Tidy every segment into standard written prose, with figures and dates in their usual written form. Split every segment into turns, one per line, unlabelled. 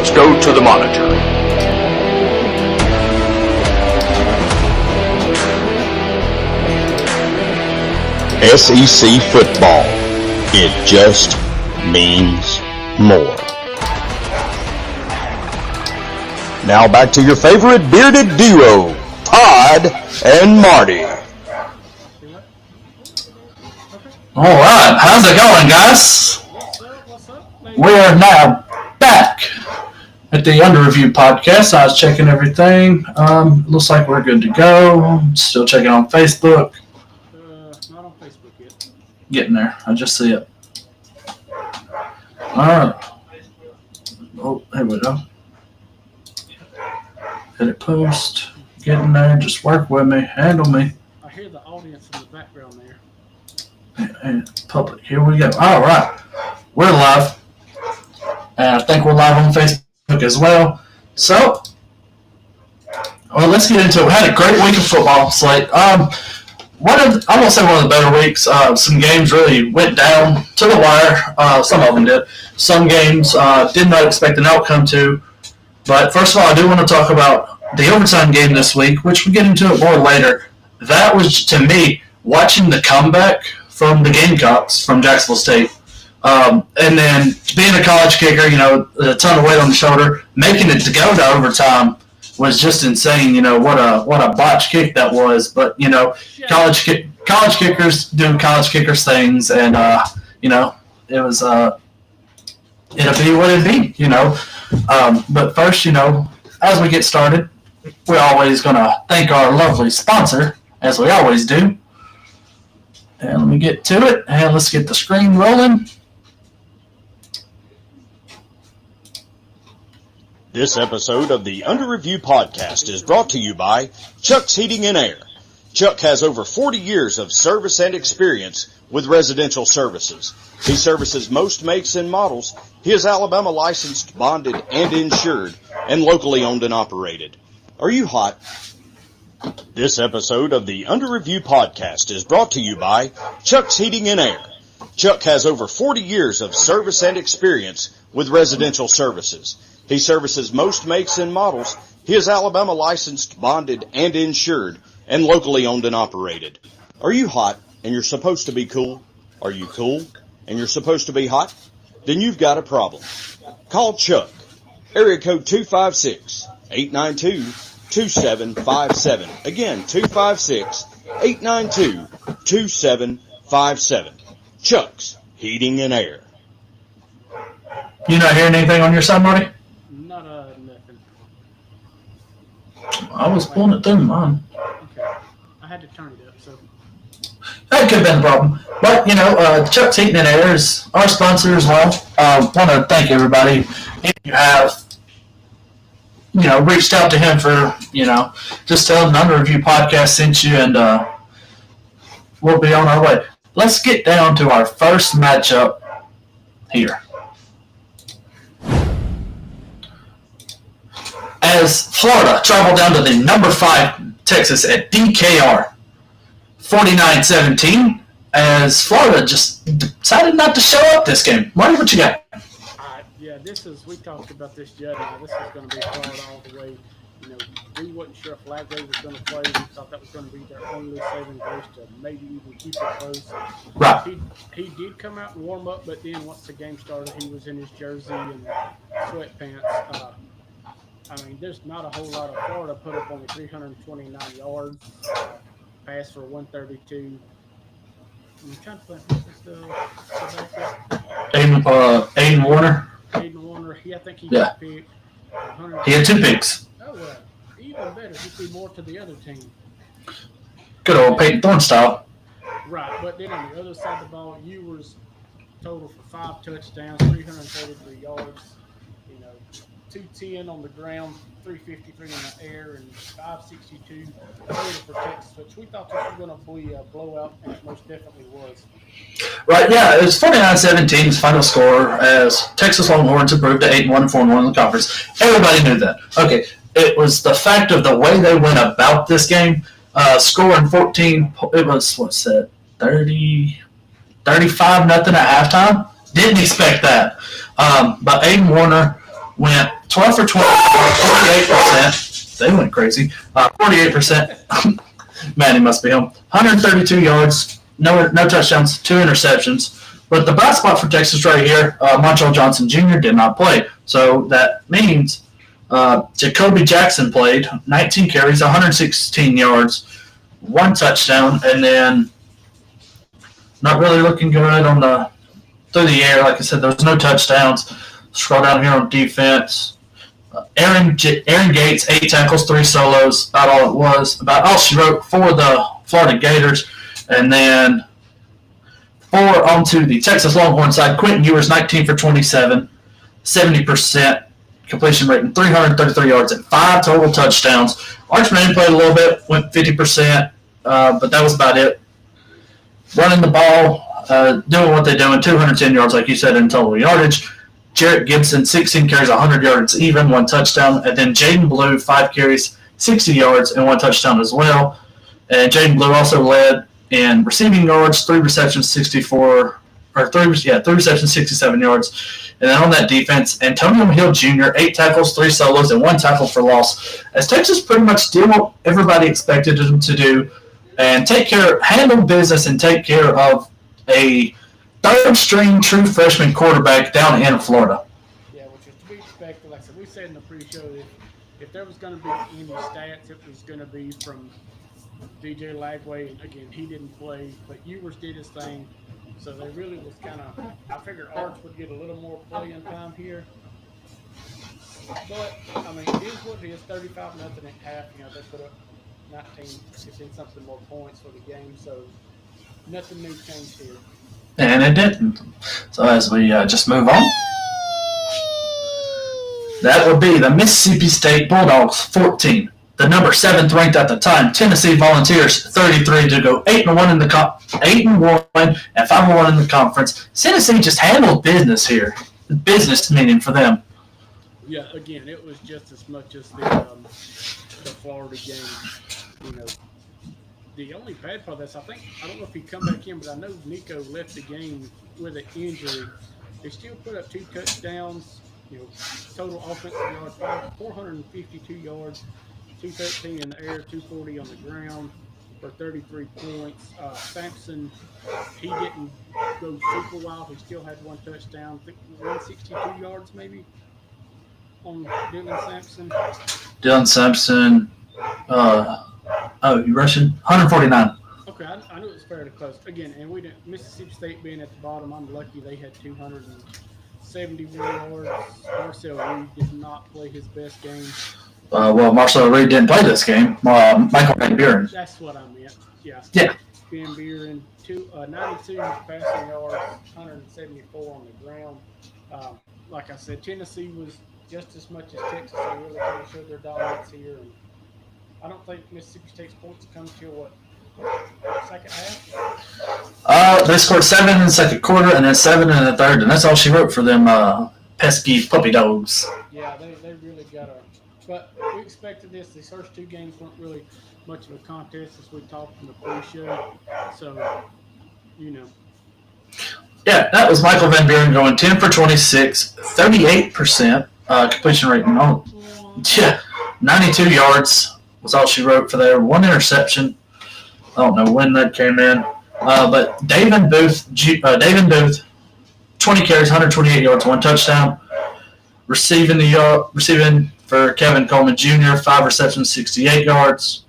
let's go to the monitor.
SEC football. It just means more. Now back to your favorite bearded duo, Todd and Marty.
All right, how's it going, guys? We are now back at the Under Review podcast. I was checking everything. Looks like we're good to go. Still checking on Facebook.
Not on Facebook yet.
Getting there. I just see it. All right. Oh, here we go. Hit it post. Getting there. Just work with me. Handle me.
I hear the audience in the background there.
And public. Here we go. All right. We're live. And I think we're live on Facebook as well. So, well, let's get into it. We had a great week of football slate. I won't say one of the better weeks. Some games really went down to the wire. Some of them did. Some games did not expect an outcome to. But first of all, I do want to talk about the overtime game this week, which we'll get into it more later. That was, to me, watching the comeback from the Gamecocks from Jacksonville State. And then being a college kicker, you know, a ton of weight on the shoulder, making it to go to overtime was just insane. You know, what a botch kick that was. But, you know, college kickers do college kickers things, and, you know, it was it'll be what it be, you know. But first, you know, as we get started, we're always going to thank our lovely sponsor, as we always do. And let me get to it, and let's get the screen rolling.
This episode of the Under Review podcast is brought to you by Chuck's Heating and Air. Chuck has over 40 years of service and experience with residential services. He services most makes and models. He is Alabama licensed, bonded, and insured, and locally owned and operated. Are you hot? This episode of the Under Review podcast is brought to you by Chuck's Heating and Air. Chuck has over 40 years of service and experience with residential services. He services most makes and models. He is Alabama licensed, bonded, and insured, and locally owned and operated. Are you hot and you're supposed to be cool? Are you cool and you're supposed to be hot? Then you've got a problem. Call Chuck. Area code 256-892-2757. Again, 256-892-2757. Chuck's Heating and Air.
You not hearing anything on your side, Marty?
Nothing.
I was pulling it through mine.
Okay. I had to turn it up, so.
That could have been the problem. But, you know, Chuck's Heating and Air is our sponsor as well. Want to thank everybody. If you have, you know, reached out to him for, you know, just tell him the Under Review podcast sent you, and we'll be on our way. Let's get down to our first matchup here. As Florida traveled down to the number 5 Texas at DKR, 49-17, as Florida just decided not to show up this game. Marty, what you got?
Yeah, we talked about this, Judd. This is going to be Florida all the way. You know, we wasn't sure if Flagler was going to play. We thought that was going to be their only saving grace to maybe even keep it close.
Right.
He did come out and warm up, but then once the game started, he was in his jersey and sweatpants. I mean, there's not a whole lot of Florida put up only 329 yards, passed for 132. I'm trying to think,
Aiden Warner.
Aiden Warner, I think he got picked.
He had 2 picks.
Oh, well, even better. He'd be more to the other team.
Good old Peyton Thorne style.
Right, but then on the other side of the ball, Ewers total for 5 touchdowns, 333 yards. You know, 210 on the ground, 353 in the air, and 562 total for Texas, which we thought this was going to be a blowout, and it most definitely was.
Right, yeah, it was 49-17's final score as Texas Longhorns improved to 8-1, 4-1 in the conference. Everybody knew that. Okay, it was the fact of the way they went about this game, scoring 14, it was, 35-0 at halftime. Didn't expect that. But Aiden Warner went 12 for 20, 48%. They went crazy. 48%. Man, he must be home. 132 yards, no touchdowns, 2 interceptions. But the bright spot for Texas right here, Montrell Johnson Jr. did not play. So that means Jacoby Jackson played, 19 carries, 116 yards, 1 touchdown, and then not really looking good on through the air. Like I said, there was no touchdowns. Scroll down here on defense. Aaron Gates, 8 tackles, 3 solos, about all it was. About all she wrote for the Florida Gators. And then 4 onto the Texas Longhorn side. Quentin Ewers, 19 for 27, 70% completion rate, and 333 yards and 5 total touchdowns. Archman played a little bit, went 50%, but that was about it. Running the ball, doing what they're doing, 210 yards, like you said, in total yardage. Jarrett Gibson, 16 carries, 100 yards even, 1 touchdown. And then Jaden Blue, 5 carries, 60 yards, and 1 touchdown as well. And Jaden Blue also led in receiving yards, 3 receptions, 3 receptions, 67 yards. And then on that defense, Antonio Hill Jr., 8 tackles, 3 solos, and 1 tackle for loss. As Texas pretty much did what everybody expected them to do and handle business and take care of a third-string true freshman quarterback down in Florida.
Yeah, which is to be expected. Like I said, we said in the pre-show that if there was going to be any stats, it was going to be from DJ Lagway. And again, he didn't play, but Ewers did his thing. So they really was kind of, I figured Arch would get a little more playing time here. But, I mean, it is what it is, 35-0 at half. You know, they put up 15-something more points for the game. So nothing new changed here.
And it didn't. So as we just move on, that would be the Mississippi State Bulldogs 14. The number 7th ranked at the time, Tennessee Volunteers 33 to go 8-1 in the 8-1 and 5-1 in the conference. Tennessee just handled business here. Business meaning for them.
Yeah, again, it was just as much as the Florida game. You know, the only bad part of this, I don't know if he come back in, but I know Nico left the game with an injury. They still put up 2 touchdowns. You know, total offensive yards, 452 yards. 213 in the air, 240 on the ground for 33 points. Sampson, he didn't go super wild. He still had 1 touchdown. I think 162 yards maybe on Dylan Sampson.
Dylan Sampson, you rushing? 149.
Okay, I knew it was fairly close. Again, and we didn't. Mississippi State being at the bottom, I'm lucky they had 271 yards. Marcel Reed did not play his best game.
Marcel Reed didn't play this game. Michael Van Buren.
That's what I meant. Yeah. Van Buren, 92 passing yards, 174 on the ground. Like I said, Tennessee was just as much as Texas. They really kind of showed their dominance here. And I don't think Mississippi State's points come till second half?
They scored 7 in the second quarter and then 7 in the third, and that's all she wrote for them pesky puppy dogs.
Yeah, they really got a. But we expected this. These first 2 games weren't really much of a contest, as we talked in the pre-show. So, you know.
Yeah, that was Michael Van Buren going 10 for 26, 38% completion rate. 92 yards was all she wrote for there. 1 interception. I don't know when that came in. But David Booth, 20 carries, 128 yards, 1 touchdown. Receiving for Kevin Coleman Jr., 5 receptions, 68 yards.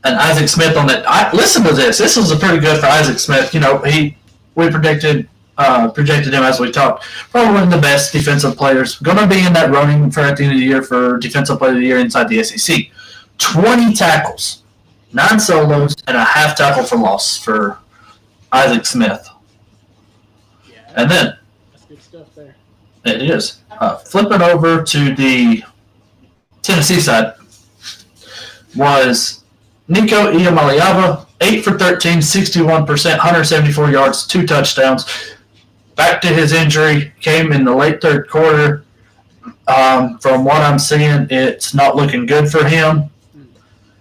And Isaac Smith on that. Listen to this. This was pretty good for Isaac Smith. You know, we projected him as we talked. Probably one of the best defensive players. Going to be in that running for at the end of the year for Defensive Player of the Year inside the SEC. 20 tackles, 9 solos, and a half tackle for loss for Isaac Smith.
Yeah,
and then
that's good stuff there.
It is. Flipping over to the Tennessee side was Nico Iamaleava, 8 for 13, 61%, 174 yards, 2 touchdowns. Back to his injury, came in the late third quarter. From what I'm seeing, it's not looking good for him.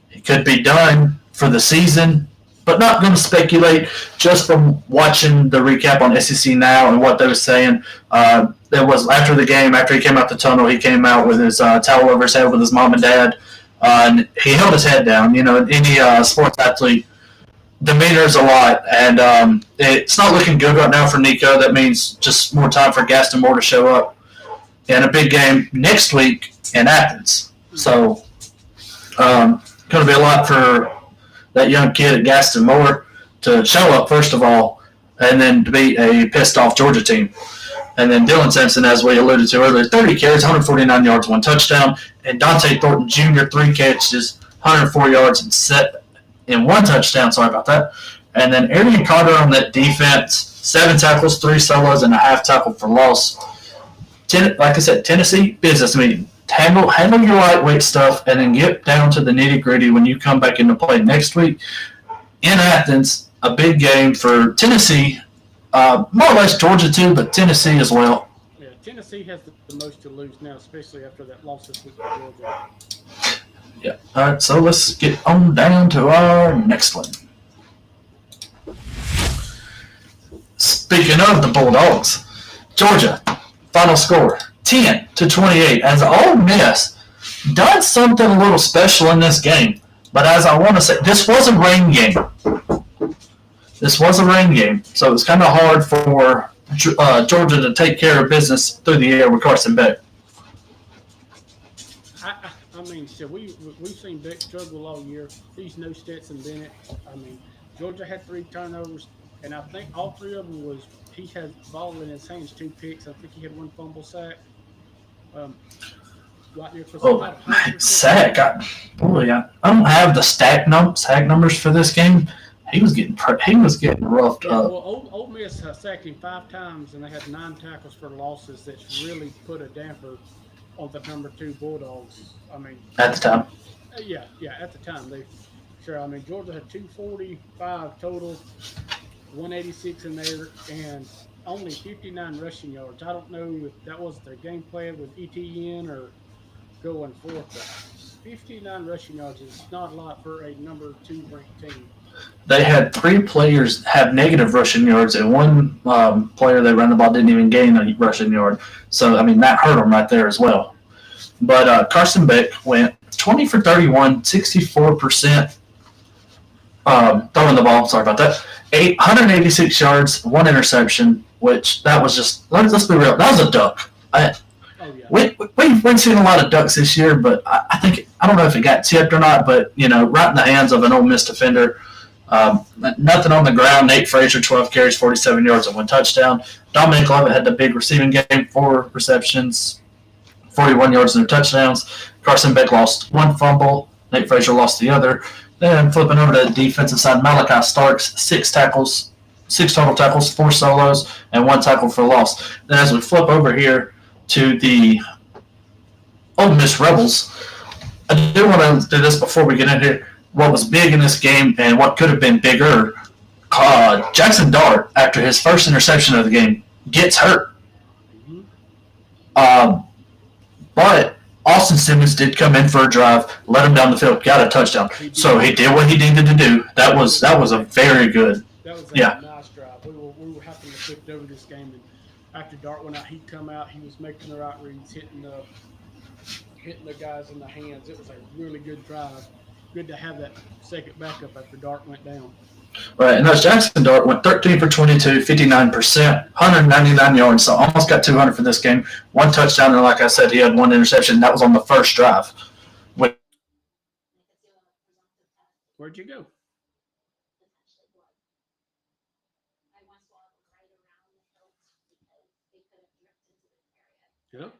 He could be done for the season. but not going to speculate. Just from watching the recap on SEC Now and what they were saying, there was after the game, after he came out the tunnel, he came out with his towel over his head with his mom and dad, and he held his head down. You know, any sports athlete demeanors a lot, and it's not looking good right now for Nico. That means just more time for Gaston Moore to show up in a big game next week in Athens. So, going to be a lot for that young kid at Gaston Moore to show up, first of all, and then to beat a pissed-off Georgia team. And then Dylan Sampson, as we alluded to earlier, 30 carries, 149 yards, 1 touchdown. And Dante Thornton Jr., 3 catches, 104 yards, and 1 touchdown. Sorry about that. And then Arian Carter on that defense, 7 tackles, 3 solos, and a half tackle for loss. Like I said, Tennessee, business meeting. Handle your lightweight stuff and then get down to the nitty-gritty when you come back into play next week in Athens. A big game for Tennessee, more or less Georgia too, but Tennessee as well.
Yeah, Tennessee has the most to lose now, especially after that loss this week to Georgia.
Yeah. All right, so let's get on down to our next one. Speaking of the Bulldogs, Georgia, final score 10-28. As Ole Miss done something a little special in this game, but as I want to say, this was a rain game. So it was kind of hard for Georgia to take care of business through the air with Carson Beck.
I mean, so we've seen Beck struggle all year. He's no Stetson Bennett. I mean, Georgia had 3 turnovers, and I think all 3 of them was he had ball in his hands, 2 picks. I think he had 1 fumble sack.
Sack! I don't have the sack numbers for this game. He was getting roughed up.
Well, Ole Miss sacked him 5 times, and they had 9 tackles for losses. That's really put a damper on the number 2 Bulldogs. I mean,
at the time.
Yeah, at the time I mean, Georgia had 245 total, 186 in there, and only 59 rushing yards. I don't know if that was their game plan with ETN or going forth, but 59 rushing yards is not a lot for a number 2 ranked team.
They had 3 players have negative rushing yards, and 1 player that ran the ball didn't even gain a rushing yard. So, I mean, that hurt them right there as well. But Carson Beck went 20 for 31, 64% throwing the ball. Sorry about that. 186 yards, 1 interception, which that was just, let's be real, that was a duck. We've seen a lot of ducks this year, but I don't know if it got tipped or not, but, you know, right in the hands of an Ole Miss defender. Nothing on the ground. Nate Frazier, 12 carries, 47 yards, and 1 touchdown. Dominic Lovett had the big receiving game, 4 receptions, 41 yards, and 2 touchdowns. Carson Beck lost 1 fumble. Nate Frazier lost the other. Then flipping over to the defensive side, Malachi Starks, 6 total tackles, 4 solos, and 1 tackle for loss. Then as we flip over here to the Ole Miss Rebels, I do want to do this before we get in here. What was big in this game and what could have been bigger, Jackson Dart, after his first interception of the game, gets hurt. But Austin Simmons did come in for a drive, let him down the field, got a touchdown. So he did what he needed to do. That was a very good.
That was a nice drive. We were happy to flip over this game, and after Dart went out, he'd come out. He was making the right reads, hitting the guys in the hands. It was a really good drive. Good to have that second backup after Dart went down.
Right, and that's Jackson Dart went 13 for 22, 59%, 199 yards, so almost got 200 for this game. 1 touchdown, and like I said, he had 1 interception. That was on the first drive.
Where'd you go? Yep.